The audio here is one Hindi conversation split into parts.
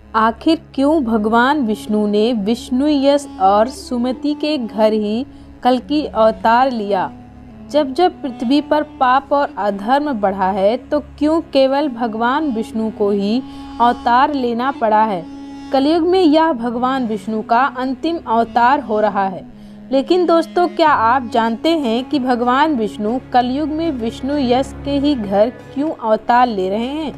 आखिर क्यों भगवान विष्णु ने विष्णु यश और सुमति के घर ही कल्कि अवतार लिया? जब जब पृथ्वी पर पाप और अधर्म बढ़ा है तो क्यों केवल भगवान विष्णु को ही अवतार लेना पड़ा है? कलयुग में यह भगवान विष्णु का अंतिम अवतार हो रहा है। लेकिन दोस्तों, क्या आप जानते हैं कि भगवान विष्णु कलयुग में विष्णु यश के ही घर क्यों अवतार ले रहे हैं?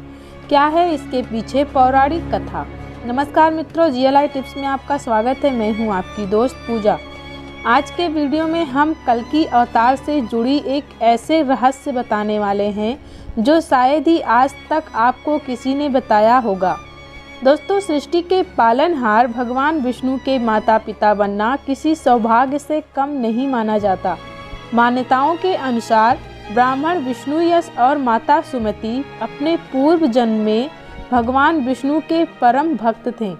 क्या है इसके पीछे पौराणिक कथा? नमस्कार मित्रों, जीएलआई टिप्स में आपका स्वागत है। मैं हूं आपकी दोस्त पूजा। आज के वीडियो में हम कल्कि अवतार से जुड़ी एक ऐसे रहस्य बताने वाले हैं जो शायद ही आज तक आपको किसी ने बताया होगा। दोस्तों, सृष्टि के पालनहार भगवान विष्णु के माता पिता बनना किसी सौभाग्य से कम नहीं माना जाता। मान्यताओं के अनुसार ब्राह्मण विष्णु यश और माता सुमति अपने पूर्व जन्म में भगवान विष्णु के परम भक्त थे।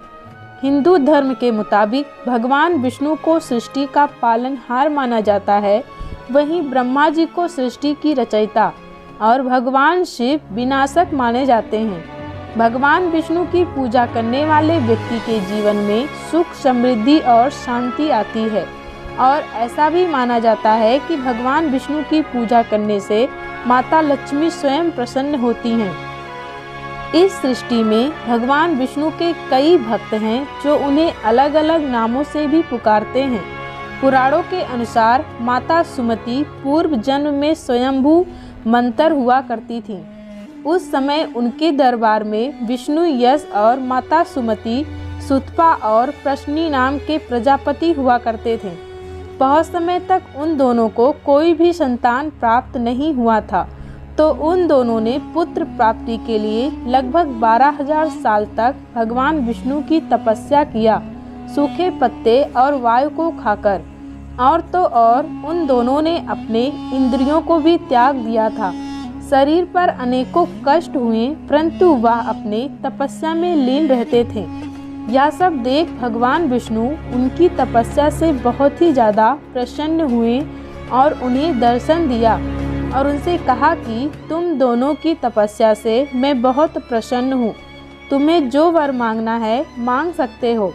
हिंदू धर्म के मुताबिक भगवान विष्णु को सृष्टि का पालनहार माना जाता है, वहीं ब्रह्मा जी को सृष्टि की रचयिता और भगवान शिव विनाशक माने जाते हैं। भगवान विष्णु की पूजा करने वाले व्यक्ति के जीवन में सुख, समृद्धि और शांति आती है और ऐसा भी माना जाता है कि भगवान विष्णु की पूजा करने से माता लक्ष्मी स्वयं प्रसन्न होती हैं। इस सृष्टि में भगवान विष्णु के कई भक्त हैं जो उन्हें अलग अलग नामों से भी पुकारते हैं। पुराणों के अनुसार माता सुमति पूर्व जन्म में स्वयंभू मंतर हुआ करती थीं। उस समय उनके दरबार में विष्णु यश और माता सुमति सुतपा और प्रश्नी नाम के प्रजापति हुआ करते थे। बहुत समय तक उन दोनों को कोई भी संतान प्राप्त नहीं हुआ था, तो उन दोनों ने पुत्र प्राप्ति के लिए लगभग 12,000 साल तक भगवान विष्णु की तपस्या किया, सूखे पत्ते और वायु को खाकर। और तो और उन दोनों ने अपने इंद्रियों को भी त्याग दिया था। शरीर पर अनेकों कष्ट हुए, परंतु वह अपने तपस्या में लीन रहते थे। यह सब देख भगवान विष्णु उनकी तपस्या से बहुत ही ज़्यादा प्रसन्न हुए और उन्हें दर्शन दिया और उनसे कहा कि तुम दोनों की तपस्या से मैं बहुत प्रसन्न हूँ, तुम्हें जो वर मांगना है मांग सकते हो।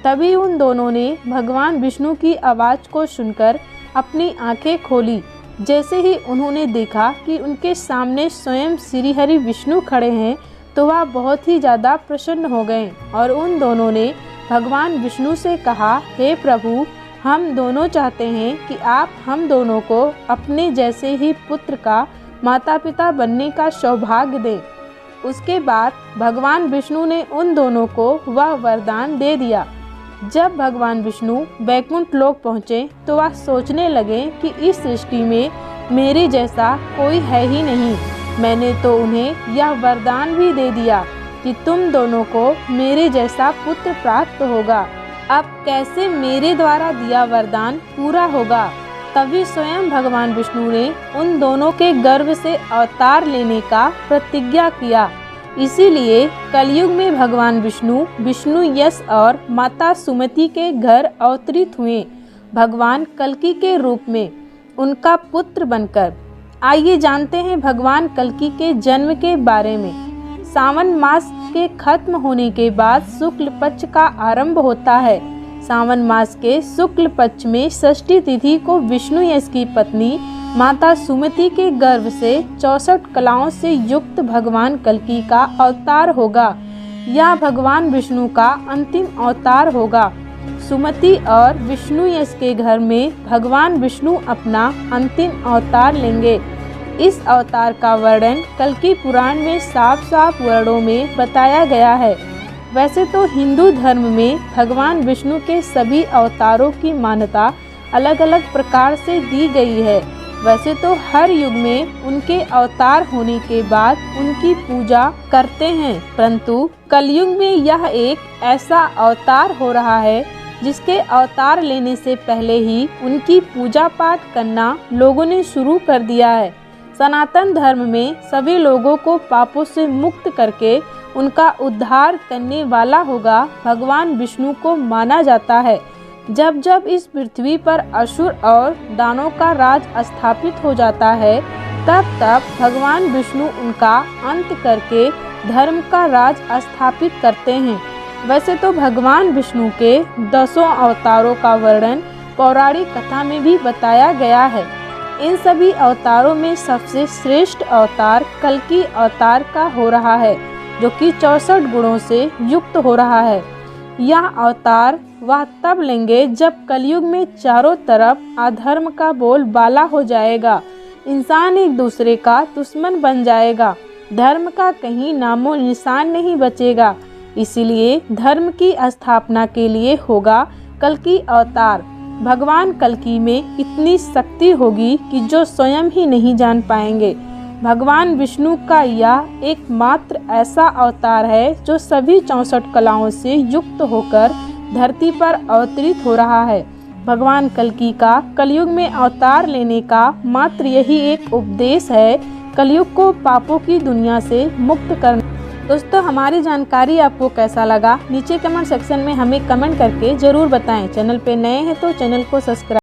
तभी उन दोनों ने भगवान विष्णु की आवाज़ को सुनकर अपनी आंखें खोली। जैसे ही उन्होंने देखा कि उनके सामने स्वयं श्री हरि विष्णु खड़े हैं, तो वह बहुत ही ज़्यादा प्रसन्न हो गए और उन दोनों ने भगवान विष्णु से कहा, हे प्रभु, हम दोनों चाहते हैं कि आप हम दोनों को अपने जैसे ही पुत्र का माता पिता बनने का सौभाग्य दें। उसके बाद भगवान विष्णु ने उन दोनों को वह वरदान दे दिया। जब भगवान विष्णु वैकुंठ लोक पहुँचे तो वह सोचने लगे कि इस सृष्टि में मेरे जैसा कोई है ही नहीं। मैंने तो उन्हें यह वरदान भी दे दिया कि तुम दोनों को मेरे जैसा पुत्र प्राप्त होगा। अब कैसे मेरे द्वारा दिया वरदान पूरा होगा? तभी स्वयं भगवान विष्णु ने उन दोनों के गर्भ से अवतार लेने का प्रतिज्ञा किया। इसीलिए कलयुग में भगवान विष्णु विष्णु यश और माता सुमति के घर अवतरित हुए, भगवान कल्कि के रूप में उनका पुत्र बनकर। आइए जानते हैं भगवान कल्कि के जन्म के बारे में। सावन मास के खत्म होने के बाद शुक्ल पक्ष का आरंभ होता है। सावन मास के शुक्ल पक्ष में षष्ठी तिथि को विष्णु यश की पत्नी माता सुमति के गर्भ से 64 कलाओं से युक्त भगवान कल्कि का अवतार होगा। यह भगवान विष्णु का अंतिम अवतार होगा। सुमति और विष्णु यश के घर में भगवान विष्णु अपना अंतिम अवतार लेंगे। इस अवतार का वर्णन कल्कि पुराण में साफ साफ वर्णों में बताया गया है। वैसे तो हिंदू धर्म में भगवान विष्णु के सभी अवतारों की मान्यता अलग अलग प्रकार से दी गई है। वैसे तो हर युग में उनके अवतार होने के बाद उनकी पूजा करते हैं, परंतु कलयुग में यह एक ऐसा अवतार हो रहा है जिसके अवतार लेने से पहले ही उनकी पूजा पाठ करना लोगों ने शुरू कर दिया है। सनातन धर्म में सभी लोगों को पापों से मुक्त करके उनका उद्धार करने वाला होगा भगवान विष्णु को माना जाता है। जब जब इस पृथ्वी पर असुर और दानों का राज स्थापित हो जाता है, तब तब भगवान विष्णु उनका अंत करके धर्म का राज स्थापित करते हैं। वैसे तो भगवान विष्णु के 10 अवतारों का वर्णन पौराणिक कथा में भी बताया गया है। इन सभी अवतारों में सबसे श्रेष्ठ अवतार कल्कि अवतार का हो रहा है, जो कि 64 गुणों से युक्त हो रहा है। यह अवतार वह तब लेंगे जब कलयुग में चारों तरफ अधर्म का बोलबाला हो जाएगा, इंसान एक दूसरे का दुश्मन बन जाएगा, धर्म का कहीं नामो निशान नहीं बचेगा। इसीलिए धर्म की स्थापना के लिए होगा कल्कि अवतार। भगवान कल्कि में इतनी शक्ति होगी कि जो स्वयं ही नहीं जान पाएंगे। भगवान विष्णु का यह एकमात्र ऐसा अवतार है जो सभी 64 कलाओं से युक्त होकर धरती पर अवतरित हो रहा है। भगवान कल्कि का कलयुग में अवतार लेने का मात्र यही एक उपदेश है, कलयुग को पापों की दुनिया से मुक्त करना। दोस्तों, हमारी जानकारी आपको कैसा लगा नीचे कमेंट सेक्शन में हमें कमेंट करके ज़रूर बताएं। चैनल पे नए हैं तो चैनल को सब्सक्राइब